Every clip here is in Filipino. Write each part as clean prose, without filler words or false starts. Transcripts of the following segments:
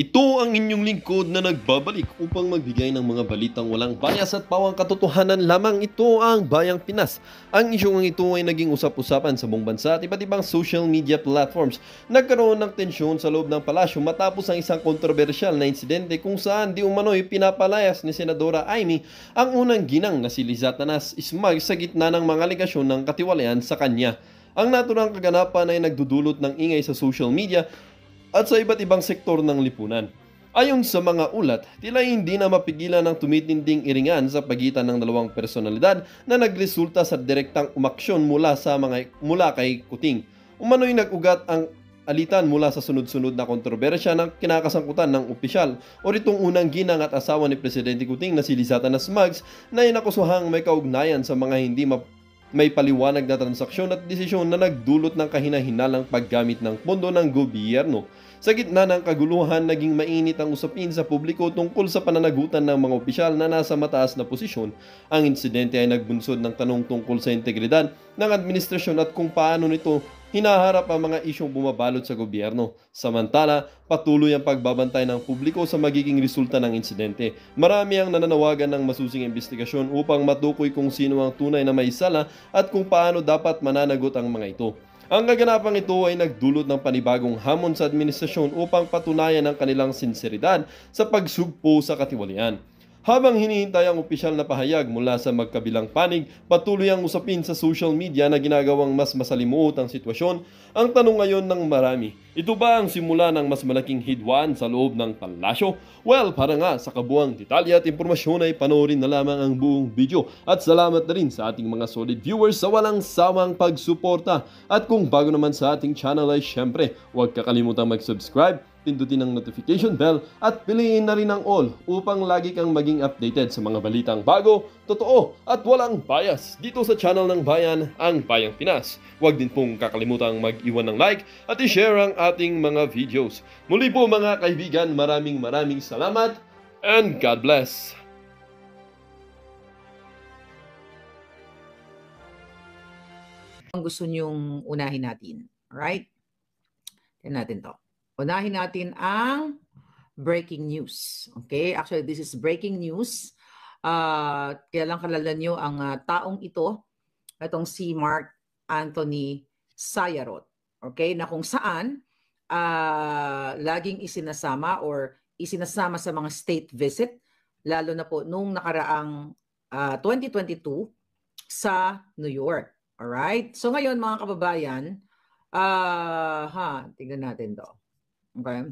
Ito ang inyong lingkod na nagbabalik upang magbigay ng mga balitang walang bias at pawang katotohanan lamang. Ito ang Bayang Pinas. Ang isyong ito ay naging usap-usapan sa buong bansa at iba't ibang social media platforms. Nagkaroon ng tensyon sa loob ng palasyo matapos ang isang kontrobersyal na insidente kung saan di umano'y pinapalayas ni Senadora Amy ang unang ginang na si Liza Tanas Ismag sa gitna ng mga aligasyon ng katiwalian sa kanya. Ang naturang kaganapan ay nagdudulot ng ingay sa social media at sa iba't ibang sektor ng lipunan. Ayon sa mga ulat, tila hindi na mapigilan ang tumitinding iringan sa pagitan ng dalawang personalidad na nagresulta sa direktang umaksyon mula kay Kuting. Umano'y nag-ugat ang alitan mula sa sunod-sunod na kontrobersya ng kinakasangkutan ng opisyal o ritong unang ginang at asawa ni Presidente Kuting na si Liza Tanas Smugs na inakusuhang may kaugnayan sa mga hindi may paliwanag na transaksyon at desisyon na nagdulot ng kahinahinalang paggamit ng pondo ng gobyerno. Sa gitna ng kaguluhan, naging mainit ang usapin sa publiko tungkol sa pananagutan ng mga opisyal na nasa mataas na posisyon. Ang insidente ay nagbunsod ng tanong tungkol sa integridad ng administrasyon at kung paano nito hinaharap ang mga isyong bumabalot sa gobyerno. Samantala, patuloy ang pagbabantay ng publiko sa magiging resulta ng insidente. Marami ang nananawagan ng masusing investigasyon upang matukoy kung sino ang tunay na may sala at kung paano dapat mananagot ang mga ito. Ang kaganapang ito ay nagdulot ng panibagong hamon sa administrasyon upang patunayan ang kanilang sinseridad sa pagsugpo sa katiwalian. Habang hinihintay ang opisyal na pahayag mula sa magkabilang panig, patuloy ang usapin sa social media na ginagawang mas masalimuot ang sitwasyon. Ang tanong ngayon ng marami, ito ba ang simula ng mas malaking hidwaan sa loob ng palasyo? Well, para nga sa kabuang detalye at impormasyon ay panoorin na lamang ang buong video. At salamat na rin sa ating mga solid viewers sa walang sawang pagsuporta. At kung bago naman sa ating channel ay syempre, huwag kakalimutan mag-subscribe, pindutin ang notification bell at piliin na rin ang all upang lagi kang maging updated sa mga balitang bago, totoo at walang bias dito sa channel ng Bayan, ang Bayang Pinas. Huwag din pong kakalimutang mag-iwan ng like at i-share ang ating mga videos. Muli po mga kaibigan, maraming salamat and God bless! Ang gusto nyong unahin natin. Alright? Tignan natin to. Unahin natin ang breaking news. Okay? Actually, this is breaking news. Kaya lang kalala nyo ang taong ito, itong si Mark Anthony Sayarot. Okay? Na kung saan laging isinasama sa mga state visit, lalo na po nung nakaraang 2022 sa New York. Alright? So ngayon mga kababayan, tignan natin to. Okay?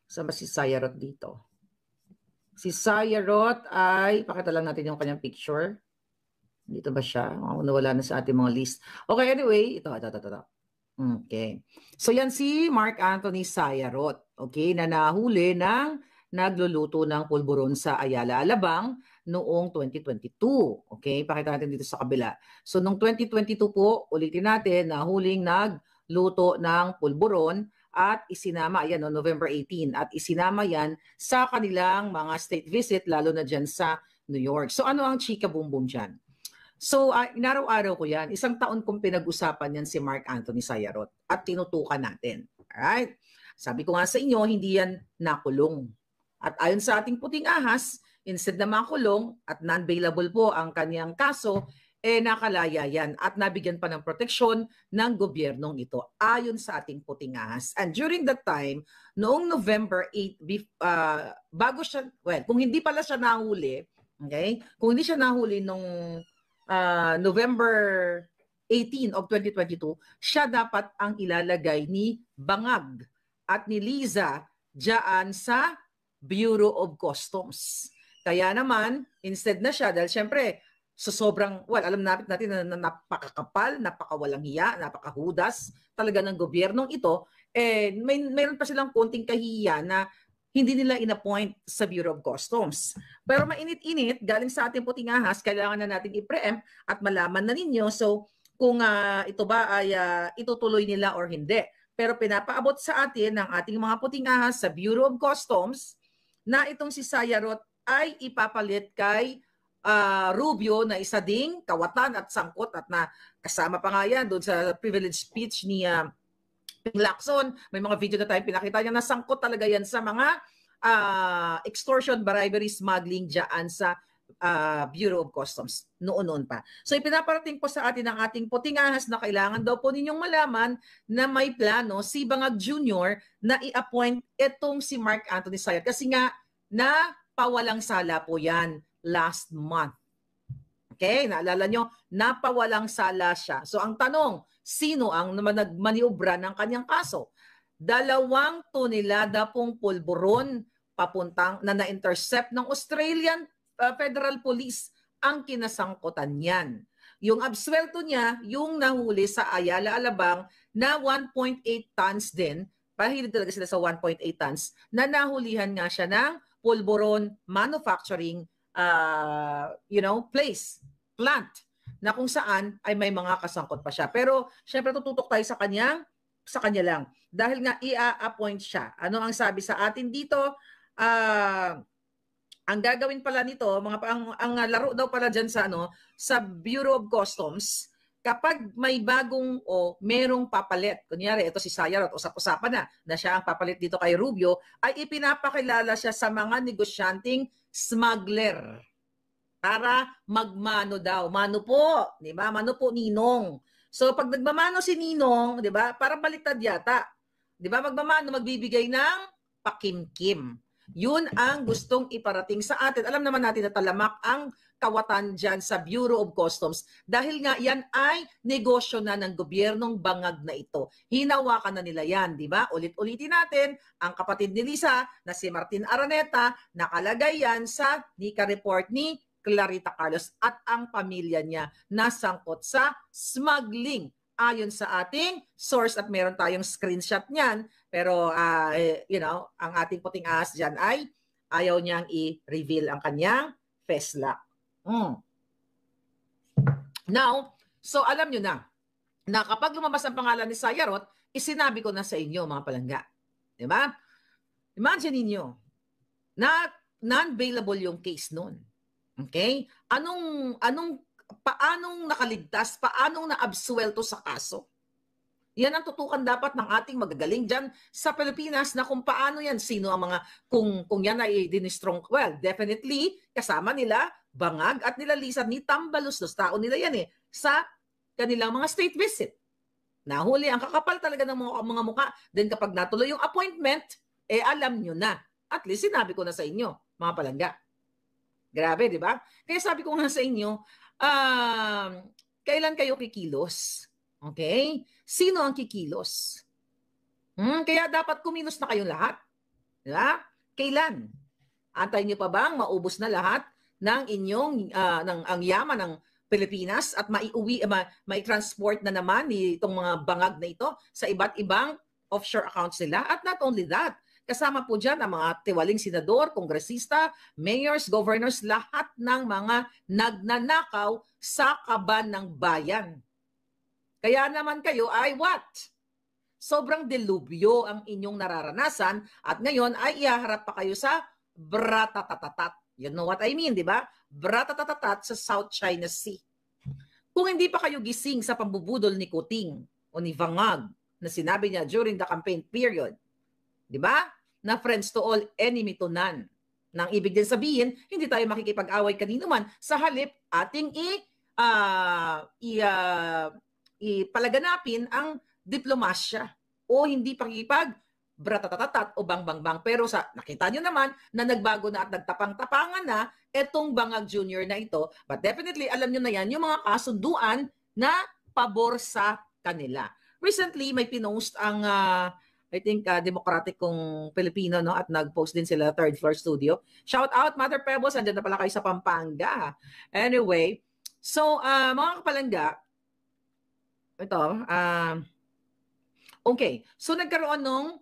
Saan ba si Sayarot dito? Si Sayarot ay, pakita lang natin yung kanyang picture. Dito ba siya? Nawala na sa ating mga list. Okay, anyway, ito. Okay. So yan si Mark Anthony Sayarot. Okay, na nahuli ng nagluluto ng pulburon sa Ayala, Alabang noong 2022. Okay, pakita natin dito sa kabila. So noong 2022 po, ulitin natin, nahuling nagluto ng pulburon at isinama, ayan, November 18, at isinama yan sa kanilang mga state visit, lalo na dyan sa New York. So ano ang chika boom boom dyan? So inaraw-araw ko yan, isang taon kong pinag-usapan yan si Mark Anthony Sayarot at tinutukan natin. Alright? Sabi ko nga sa inyo, hindi yan nakulong. At ayon sa ating puting ahas, instead na makulong at non-bailable po ang kanyang kaso, nakalaya yan at nabigyan pa ng proteksyon ng gobyernong ito ayon sa ating puting ahas. And during that time, noong November 8, bago siya, kung hindi pala siya nahuli, okay? Kung hindi siya nahuli noong November 18 of 2022, siya dapat ang ilalagay ni Bangag at ni Liza diyan sa Bureau of Customs. Kaya naman, instead na siya, dahil syempre, so sobrang, alam natin na napakakapal, napakawalang hiya, napakahudas talaga ng gobyernong ito, mayroon pa silang konting kahiya na hindi nila inappoint sa Bureau of Customs. Pero mainit-init, galing sa ating puting ahas, kailangan na natin i-preempt at malaman na ninyo kung ito ba ay itutuloy nila or hindi. Pero pinapaabot sa atin ng ating mga puting ahas sa Bureau of Customs na itong si Sayarot ay ipapalit kay Rubio na isa ding kawatan at sangkot at na kasama pa nga yan doon sa privilege speech ni Lacson, may mga video na tayong pinakita niya, nasangkot talaga yan sa mga extortion, bribery, smuggling dyan sa Bureau of Customs noon pa. So ipinaparating po sa atin ng ating puting ahas na kailangan daw po ninyong malaman na may plano si Bangag Jr. na i-appoint itong si Mark Anthony Sayat. Kasi nga, napawalang sala po yan last month. Okay, naalala nyo, napawalang sala siya. So ang tanong, sino ang nagmaniobra ng kanyang kaso? 2 tonelada pong pulburon papuntang na na-intercept ng Australian Federal Police ang kinasangkutan niyan. Yung absuelto niya, yung nahuli sa Ayala, Alabang na 1.8 tons din, pahilig talaga sila sa 1.8 tons, na nahulihan nga siya ng pulburon manufacturing plant na kung saan ay may mga kasangkot pa siya. Pero syempre tututok tayo sa kanya lang. Dahil nga i-appoint siya. Ano ang sabi sa atin dito? Ang gagawin pala nito, ang laro daw pala dyan sa Bureau of Customs, kapag may bagong merong papalit, kunyari ito si Sayarot, usap-usapan na siya ang papalit dito kay Rubio, ay ipinapakilala siya sa mga negosyanteng smuggler para magmano daw. Mano po, di ba? Mano po, Ninong. So pag nagmamano si Ninong, di ba? Para baliktad yata. Di ba? Magmamano, magbibigay ng pakimkim. Yun ang gustong iparating sa atin. Alam naman natin na talamak ang kawatan dyan sa Bureau of Customs dahil nga yan ay negosyo na ng gobyernong bangag na ito. Hinawakan na nila yan, di ba? Ulit-ulitin natin, ang kapatid ni Lisa na si Martin Araneta, nakalagay yan sa Nika Report ni Clarita Carlos at ang pamilya niya nasangkot sa smuggling. Ayon sa ating source at meron tayong screenshot niyan, pero ang ating puting ahas dyan ay ayaw niyang i-reveal ang kanyang FESLAC. Now, so alam nyo na kapag lumabas ang pangalan ni Sayarot, isinabi ko na sa inyo mga palangga. Diba? Imagine ninyo na non-bailable yung case nun. Okay? Paanong nakaligtas, paanong naabsuelto sa kaso? Yan ang tutukan dapat ng ating magagaling dyan sa Pilipinas na kung paano yan, sino ang mga, kung yan ay dinistrong, well, definitely, kasama nila, Bangag at nila Lisa, ni Tambaluslos, tao nila yan sa kanilang mga state visit. Nahuli, ang kakapal talaga ng mga muka. Then kapag natuloy yung appointment, alam nyo na. At least sinabi ko na sa inyo, mga palangga. Grabe, di ba? Kaya sabi ko nga sa inyo, kailan kayo kikilos? Okay? Sino ang kikilos? Kaya dapat kumilos na kayong lahat. Diba? Kailan? Antay niyo pa bang maubos na lahat ng inyong ang yaman ng Pilipinas at mai-transport na naman itong mga bangag na ito sa iba't ibang offshore accounts nila? At not only that, kasama po dyan ang mga tiwaling senador, kongresista, mayors, governors, lahat ng mga nagnanakaw sa kaban ng bayan. Kaya naman kayo ay what? Sobrang delubyo ang inyong nararanasan at ngayon ay ihaharap pa kayo sa bratatatatat. You know what I mean, di ba? Bratatatatat sa South China Sea. Kung hindi pa kayo gising sa pambubudol ni Kuting o ni Bangag na sinabi niya during the campaign period, di ba? Na friends to all, enemy to none. Nang ibig din sabihin, hindi tayo makikipag-away kanino man. Sa halip, ating ipalaganapin ang diplomasya o hindi pakikipag bratatatat o bang-bang-bang. Pero nakita nyo naman na nagbago na at nagtapang-tapangan na etong Bangag Jr. na ito. But definitely, alam nyo na yan, yung mga kasunduan na pabor sa kanila. Recently, may pinost ang I think Democratic kong Pilipino, no, at nag-post din sila Third Floor Studio. Shout out Mother Pebbles, andyan na pala kayo sa Pampanga. Anyway, so mga kapalangga, ito, okay, so nagkaroon ng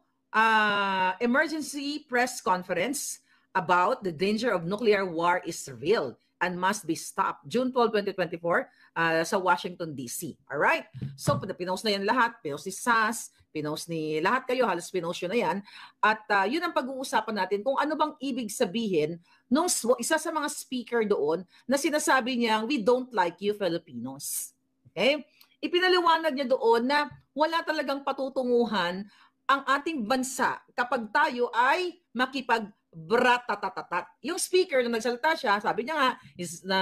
emergency press conference about the danger of nuclear war is real and must be stopped. June 12, 2024 sa Washington, D.C. Alright? So, pinost na yan lahat. Pinost ni SAS, pinost ni lahat kayo, halos pinost yun na yan. At yun ang pag-uusapan natin kung ano bang ibig sabihin nung isa sa mga speaker doon na sinasabi niyang, we don't like you Filipinos. Okay? ipinaliwanag niya doon na wala talagang patutunguhan ang ating bansa kapag tayo ay makipag-bratatatatat. Yung speaker na nagsalita siya, sabi niya nga, is na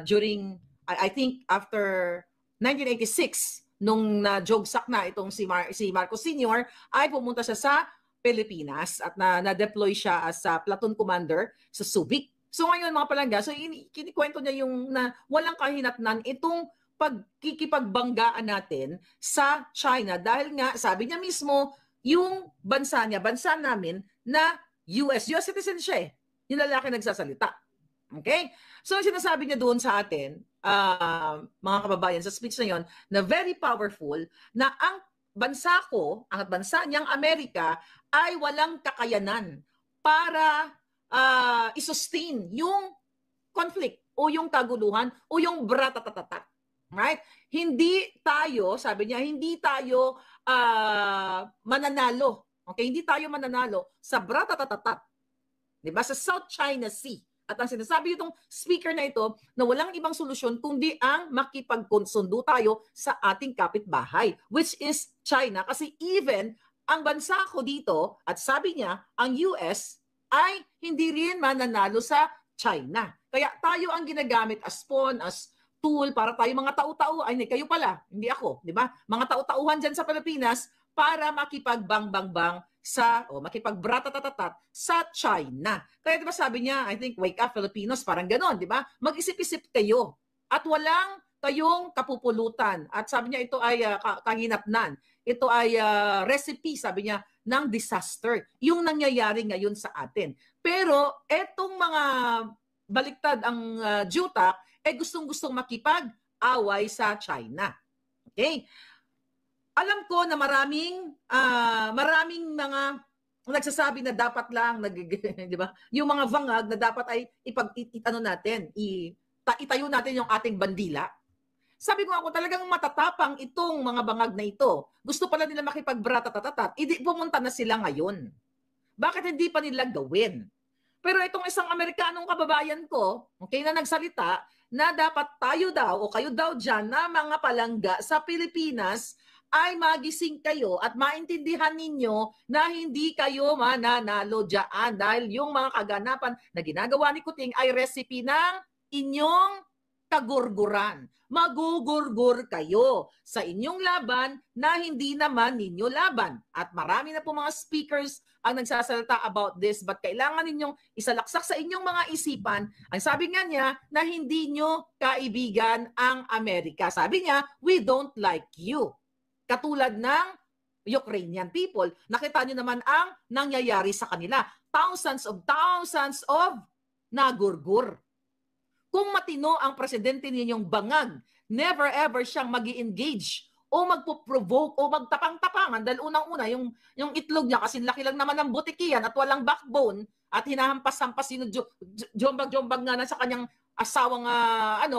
during, I think after 1986, nung na-jogsak na itong si Marcos Sr., ay pumunta siya sa Pilipinas at na-deploy siya as a platoon commander sa Subic. So ngayon mga palangga, so kinikwento niya yung na walang kahinatnan itong pagkikipagbanggaan natin sa China dahil nga sabi niya mismo yung bansa niya, bansa namin na US citizen siya eh. Yung lalaki nagsasalita. Okay? So sinasabi niya doon sa atin, mga kababayan, sa speech na yon, na very powerful na ang bansa ko, ang bansa niyang Amerika ay walang kakayanan para i-sustain yung conflict o yung kaguluhan o yung bratatatatat. Right? Hindi tayo, sabi niya, hindi tayo mananalo. Okay? Hindi tayo mananalo sa bratatatatat. Diba? Sa South China Sea. At ang sinasabi itong speaker na ito na walang ibang solusyon kundi ang makipagkonsundo tayo sa ating kapitbahay, which is China. Kasi even ang bansa ko dito, at sabi niya, ang US ay hindi rin mananalo sa China. Kaya tayo ang ginagamit as pawn, as tool para tayo mga tao-tao, ay kayo pala, hindi ako, di ba? Mga tao-tauhan dyan sa Pilipinas para makipagbang-bang-bang sa, o makipagbratatatatat sa China. Kaya di ba sabi niya, I think, wake up Filipinos, parang ganon, di ba? Mag-isip-isip kayo at walang kayong kapupulutan. At sabi niya, ito ay kahinatnan. Ito ay recipe, sabi niya, ng disaster. Yung nangyayari ngayon sa atin. Pero etong mga baliktad ang juta, gustong-gustong makipag-away sa China. Okay? Alam ko na maraming mga nagsasabi na dapat lang, di ba? Yung mga vangag na dapat ay itayo natin yung ating bandila. Sabi ko ako, talagang matatapang itong mga bangag na ito. Gusto pala nila makipagbratatatatat. Pumunta na sila ngayon. Bakit hindi pa nila gawin? Pero itong isang Amerikanong kababayan ko, okay, na nagsalita, na dapat tayo daw o kayo daw dyan na mga palangga sa Pilipinas ay magising kayo at maintindihan ninyo na hindi kayo mananalo dyan dahil yung mga kaganapan na ginagawa ni Kuting ay recipe ng inyong kagurguran. Magugurgur kayo sa inyong laban na hindi naman ninyo laban. At marami na po mga speakers ang nagsasalita about this, but kailangan ninyong isalaksak sa inyong mga isipan. Ang sabi nga niya na hindi nyo kaibigan ang Amerika. Sabi niya, we don't like you. Katulad ng Ukrainian people. Nakita nyo naman ang nangyayari sa kanila. Thousands of nagurgur. Kung matino ang presidente ninyong bangag, never ever siyang mag-i-engage o magpo-provoke o magtapang-tapangan dahil unang-una yung itlog niya kasi laki lang naman ng butikian at walang backbone at hinahampas-hampas jombag-jombag nga na sa kanyang asawang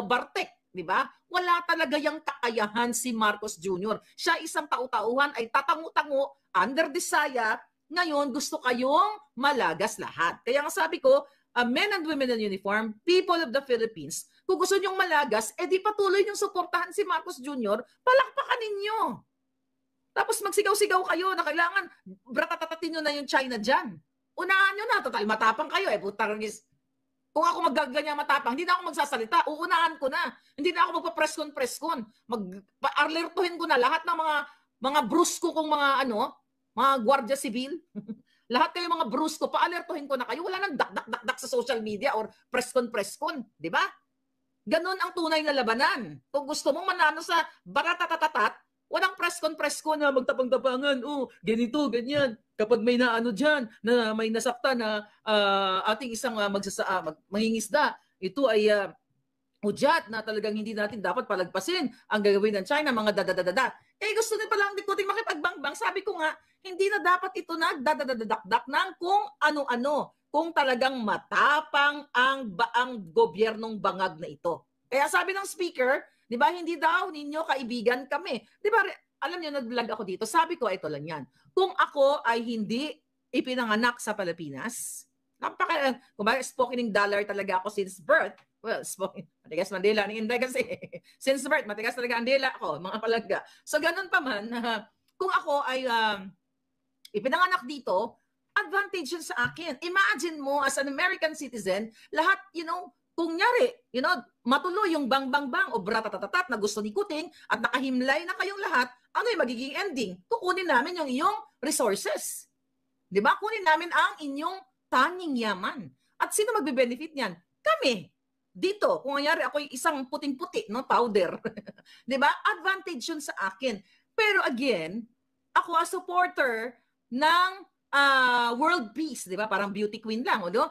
Bartek, di ba? Wala talaga yung kakayahan si Marcos Jr. Siya isang tau-tauhan ay tatangu-tangu under desire. Ngayon gusto kayong malagas lahat. Kaya nga sabi ko, men and women in uniform, people of the Philippines, kung gusto nyong malagas, di patuloy nyong suportahan si Marcos Jr., palakpakan ninyo. Tapos magsigaw-sigaw kayo na kailangan bratatatatin nyo na yung China dyan. Unahan nyo na, total matapang kayo. Putarangis. Kung ako magaganyan matapang, hindi na ako magsasalita, uunahan ko na. Hindi na ako magpa-preskon. Alertuhin ko na lahat ng mga brusko kong mga gwardiya sibil. Lahat kayo mga brusko, pa-alertuhin ko na kayo. Wala nang dak-dak-dak sa social media or preskon. Di ba? Ganon ang tunay na labanan. Kung gusto mong manano sa baratatatatat, walang preskon na magtapang-tapangan. Ganito, ganyan. Kapag may naano dyan, na may nasakta na ating isang mangingisda, ito ay udyat na talagang hindi natin dapat palagpasin ang gagawin ng China, mga dadadadada. Gusto din palang di Kuting makipagbangbang. Sabi ko nga, hindi na dapat ito nagdadadadakdak ng kung ano-ano, kung talagang matapang ang gobyernong bangag na ito. Kaya sabi ng speaker, di ba, hindi daw ninyo kaibigan kami. Di ba, alam niyo, nag-vlog ako dito. Sabi ko, ito lang yan. Kung ako ay hindi ipinanganak sa Pilipinas, kung spoken dollar talaga ako since birth, Well, matigas man dila ni Inday kasi. Since birth, matigas talaga ang dila ko, mga palangga. So, ganun pa man, kung ako ay ipinanganak dito, advantage yun sa akin. Imagine mo, as an American citizen, lahat, kung nyari, matuloy yung bang-bang-bang o bratatatat na gusto ni Kuting at nakahimlay na kayong lahat, ano yung magiging ending? Kukunin namin yung iyong resources. Di ba? Kunin namin ang inyong tanging yaman. At sino magbe-benefit niyan? Kami. Dito, kung nangyari ako isang puting-puti, no, powder. 'Di ba? Advantage 'yun sa akin. Pero again, ako as supporter ng world peace, 'di ba? Parang beauty queen lang, no?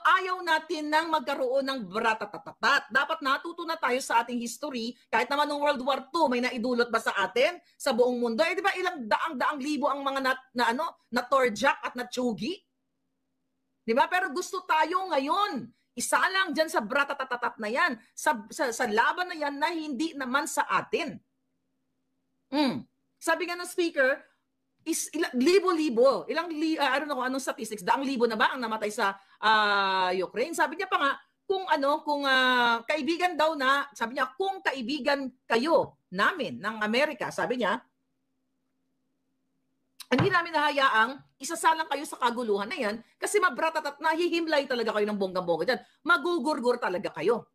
Ayaw natin nang magkaroon ng bratatatat. Dapat natuto na tayo sa ating history, kahit naman nung World War II, may naidulot ba sa atin sa buong mundo? Di ba ilang daang libo ang mga na torjak at natsugi? Di ba? Pero gusto tayo ngayon isa lang dyan sa bratatatat na yan, sa laban na yan na hindi naman sa atin. Sabi nga ng speaker, libo-libo. I don't know anong statistics, daang libo na ba ang namatay sa Ukraine? Sabi niya pa nga, kung kaibigan daw na, sabi niya, kung kaibigan kayo namin ng Amerika, sabi niya, hindi namin nahayaang isasalang kayo sa kaguluhan na yan kasi mabratatat na hihimlay talaga kayo ng bonggang-bongga dyan. Magugurgur talaga kayo.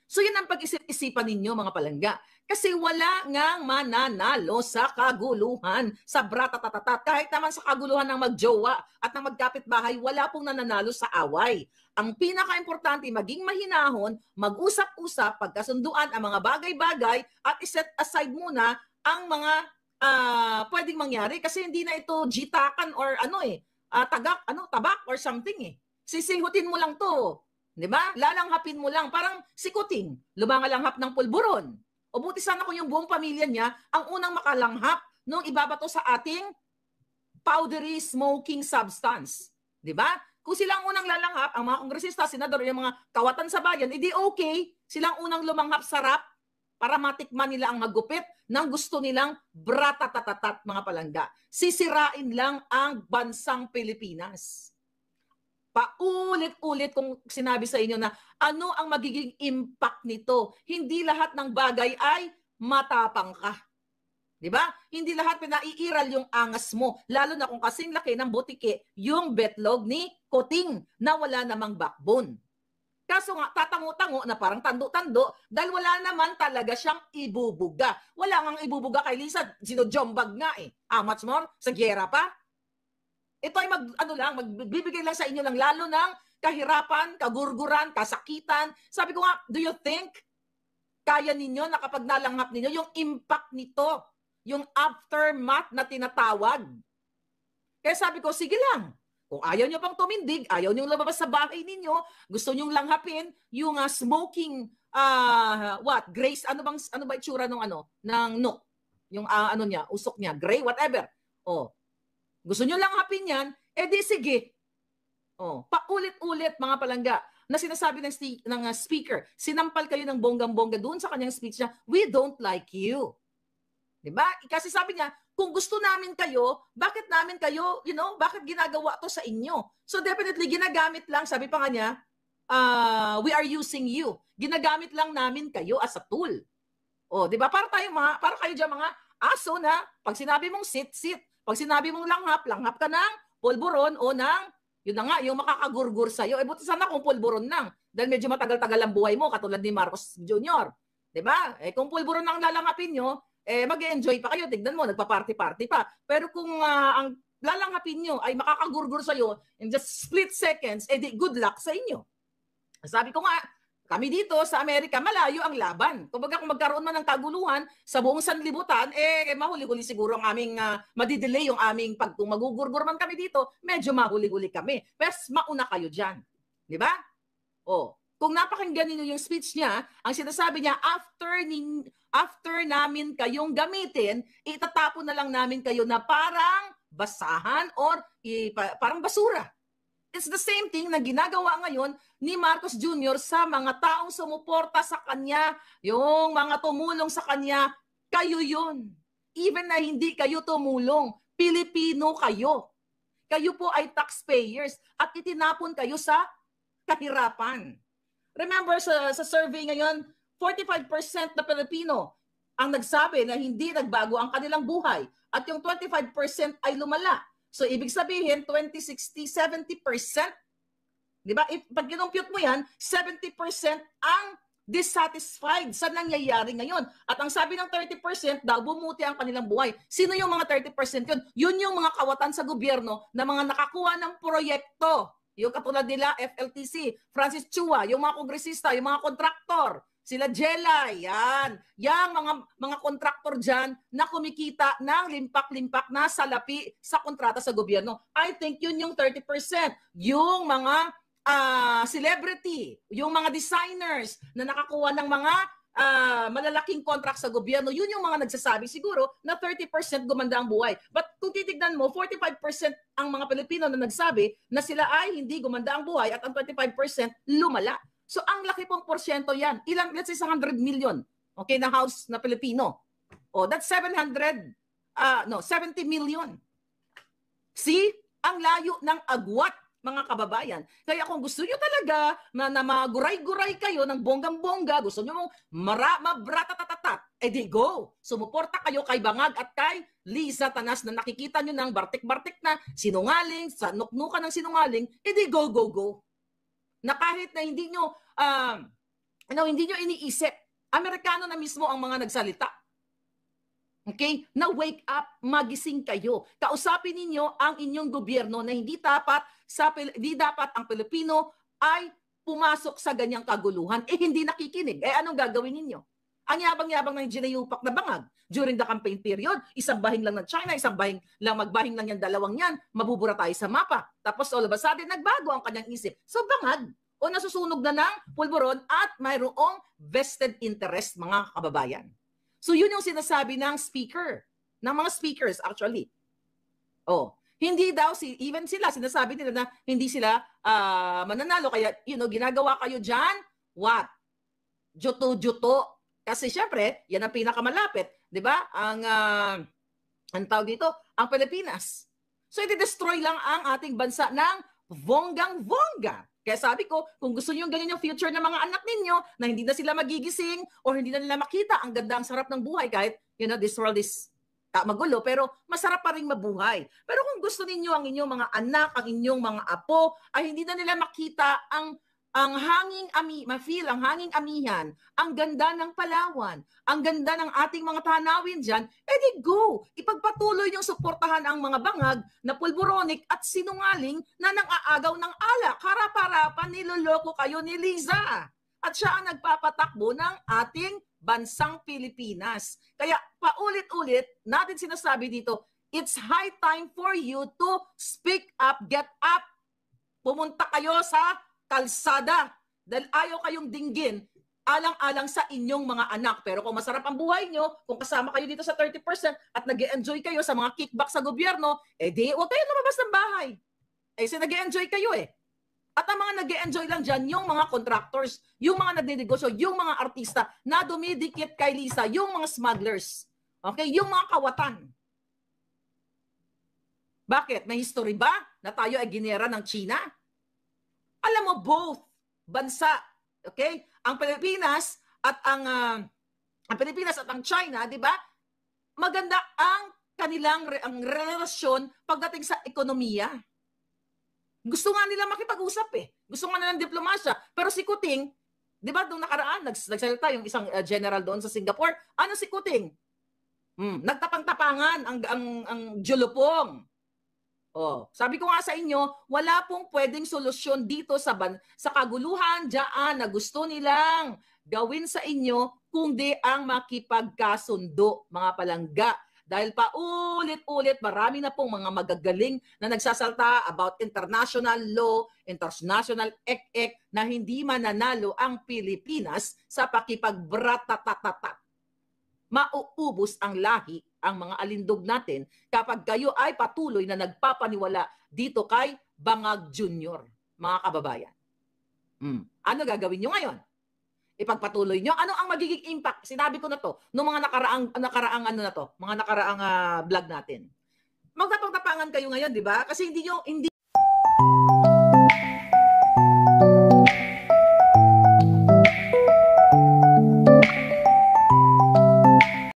So yun ang pag-isip-isipan ninyo mga palangga. Kasi wala ngang mananalo sa kaguluhan, sa bratatatat. Kahit naman sa kaguluhan ng magjowa at ng magkapitbahay, wala pong nananalo sa away. Ang pinaka-importante, maging mahinahon, mag-usap-usap, pagkasunduan ang mga bagay-bagay at iset aside muna ang mga pwedeng mangyari kasi hindi na ito jitakan or tabak or something . Sisihutin mo lang to, 'di ba? Lalanghapin mo lang, parang si Kuting, lumangalanghap ng pulburon. O buti sana kung yung buong pamilya niya ang unang makalanghap nung ibabato sa ating powdery smoking substance, 'di ba? Kung silang unang lalanghap, ang mga kongresista, senador, yung mga kawatan sa bayan, edi okay, silang unang lumanghap sarap para matikman nila ang magupit ng gusto nilang bratatatat mga palangga. Sisirain lang ang bansang Pilipinas. Paulit-ulit kung sinabi sa inyo na ano ang magiging impact nito. Hindi lahat ng bagay ay matapang ka. Diba? Hindi lahat pinaiiral yung angas mo. Lalo na kung kasing laki ng butike yung betlog ni Kuting na wala namang backbone. Kaso nga, tatango-tango na parang tando-tando dahil wala naman talaga siyang ibubuga. Wala ngang ibubuga kay Lisa, sinojombag nga . How much more? Sa gera pa? Ito ay magbibigay lang sa inyo lang lalo ng kahirapan, kagurguran, kasakitan. Sabi ko nga, do you think kaya ninyo na kapag nalanghap ninyo yung impact nito, yung aftermath na tinatawag? Kaya sabi ko, sige lang. Kung ayaw nyo pang tumindig, ayaw nyo lumabas sa bahay ninyo, gusto nyo langhapin yung smoking, Grace, ano ba itsura ng Nook? Yung usok niya, gray, whatever. Gusto nyo langhapin yan, edi sige. Paulit-ulit mga palangga na sinasabi ng speaker, sinampal kayo ng bonggang-bongga doon sa kanyang speech niya, we don't like you. Diba? Kasi sabi niya, kung gusto namin kayo, bakit namin kayo, bakit ginagawa to sa inyo? So definitely, ginagamit lang, sabi pa nga niya, we are using you. Ginagamit lang namin kayo as a tool. Diba? Para kayo dyan mga aso na, pag sinabi mong sit. Pag sinabi mong langhap ka ng pulburon o ng, yun na nga, yung makakagurgur sa'yo. Buti sana kung pulburon lang. Dahil medyo matagal-tagal ang buhay mo, katulad ni Marcos Jr. Diba? Kung pulburon lang lalanghapin nyo, mag-enjoy pa kayo, tignan mo, nagpa-party-party pa. Pero kung ang lalanghapin nyo ay makakagurgur sa'yo in just split seconds, edi good luck sa inyo. Sabi ko nga, kami dito sa Amerika, malayo ang laban. Kumbaga kung magkaroon man ng kaguluhan sa buong sanlibutan, mahuli-huli siguro ang aming, madidelay yung aming kung magugurgur man kami dito, medyo mahuli-huli kami. Pero mauna kayo dyan. Di ba? Kung napakinggan ninyo yung speech niya, ang sinasabi niya, after namin kayong gamitin, itatapon na lang namin kayo na parang basahan or parang basura. It's the same thing na ginagawa ngayon ni Marcos Jr. sa mga taong sumuporta sa kanya, yung mga tumulong sa kanya, kayo yun. Even na hindi kayo tumulong, Pilipino kayo. Kayo po ay taxpayers at itinapon kayo sa kahirapan. Remember sa survey ngayon, 45% na Pilipino ang nagsabi na hindi nagbago ang kanilang buhay at yung 25% ay lumala. So ibig sabihin 20, 60, 70%, 'di ba? Pag kinumpute mo 'yan, 70% ang dissatisfied sa nangyayari ngayon. At ang sabi ng 30% daw, bumuti ang kanilang buhay. Sino yung mga 30% yun? Yun yung mga kawatan sa gobyerno na mga nakakuha ng proyekto. Yung katulad nila, FLTC, Francis Chua, yung mga kongresista, yung mga kontraktor, sila Jelay, yan. Yang mga kontraktor dyan na kumikita ng limpak-limpak na salapi sa kontrata sa gobyerno. I think yun yung 30%. Yung mga celebrity, yung mga designers na nakakuha ng mga malalaking contract sa gobyerno, yun yung mga nagsasabi siguro na 30% gumanda ang buhay. But kung titignan mo, 45% ang mga Pilipino na nagsabi na sila ay hindi gumanda ang buhay at ang 25% lumala. So ang laki pong porsyento yan. Ilang, let's say 100 million, okay, na house na Pilipino. Oh, that's 70 million. See? Ang layo ng agwat, mga kababayan. Kaya kung gusto nyo talaga na maguray-guray kayo ng bonggang-bongga, gusto nyo mong mabratatatat, edi go. Sumuporta kayo kay Bangag at kay Liza Tanas na nakikita nyo ng bartik-bartik na sinungaling, sa nuknukan ng sinungaling, edi go, go, go. Na kahit na hindi nyo iniisip, Amerikano na mismo ang mga nagsalita. Okay? Na wake up, magising kayo. Kausapin ninyo ang inyong gobyerno na hindi dapat ang Pilipino ay pumasok sa ganyang kaguluhan. Hindi nakikinig. Anong gagawin ninyo? Ang yabang-yabang ng ginayupak na Bangag during the campaign period, isang bahing lang ng China, isang bahing lang, magbahing lang yan, dalawang yan, mabubura tayo sa mapa. Tapos all of a sudden, nagbago ang kanyang isip. So Bangag, o nasusunog na ng pulburon at mayroong vested interest, mga kababayan. So yun yung sinasabi ng speaker, ng mga speakers actually. Oh, hindi daw even sila sinasabi nila na hindi sila mananalo, kaya ginagawa kayo diyan, what? Juto-juto. Kasi syempre, yan ang pinakamalapit, 'di ba? Ang tawag dito, ang Pilipinas. So i-destroy lang ang ating bansa ng bonggang-bongga. Kaya sabi ko, kung gusto niyo ganyan yung future ng mga anak ninyo, na hindi na sila magigising or hindi na nila makita ang ganda, ang sarap ng buhay, kahit, this world is magulo, pero masarap pa rin mabuhay. Pero kung gusto ninyo ang inyong mga anak, ang inyong mga apo, ay hindi na nila makita ang ma-feel ang hanging amihan, ang ganda ng Palawan, ang ganda ng ating mga tanawin dyan, edi go! Ipagpatuloy yung suportahan ang mga Bangag na pulburonic at sinungaling na nang-aagaw ng alak. Harap-harapan, niloloko kayo ni Liza. At siya ang nagpapatakbo ng ating bansang Pilipinas. Kaya paulit-ulit natin sinasabi dito, it's high time for you to speak up, get up. Pumunta kayo sa kalsada dahil ayaw kayong dinggin alang-alang sa inyong mga anak. Pero kung masarap ang buhay nyo, kung kasama kayo dito sa 30% at nag-e-enjoy kayo sa mga kickback sa gobyerno, di huwag kayo lumabas ng bahay. Nag-e-enjoy kayo At ang mga nag-e-enjoy lang dyan, yung mga contractors, yung mga nagdinegosyo, yung mga artista na dumidikit kay Liza, yung mga smugglers, okay, yung mga kawatan. Bakit? May history ba na tayo ay ginera ng China? Alam mo, both bansa, okay? Ang Pilipinas at ang Pilipinas at ang China, 'di ba? Maganda ang kanilang relasyon pagdating sa ekonomiya. Gusto nga nila makipag-usap Gusto nga nila ng diplomasya. Pero si Kuting, 'di ba, nung nakaraan nagsalita yung isang general doon sa Singapore, ano si Kuting? Nagtapang-tapangan ang julupong. Sabi ko nga sa inyo, wala pong pwedeng solusyon dito sa kaguluhan dyan na gusto nilang gawin sa inyo kundi ang makipagkasundo, mga palangga. Dahil paulit-ulit, marami na pong mga magagaling na nagsasalta about international law, international ek-ek na hindi mananalo ang Pilipinas sa pakipagbratatatatat. Mauubos ang lahi, ang mga alindog natin kapag kayo ay patuloy na nagpapaniwala dito kay Bangag Jr., mga kababayan. Ano gagawin nyo ngayon? Ipagpatuloy nyo? Ano ang magiging impact? Sinabi ko na to noong mga nakaraang vlog natin. Magtapang-tapangan kayo ngayon, di ba? Kasi hindi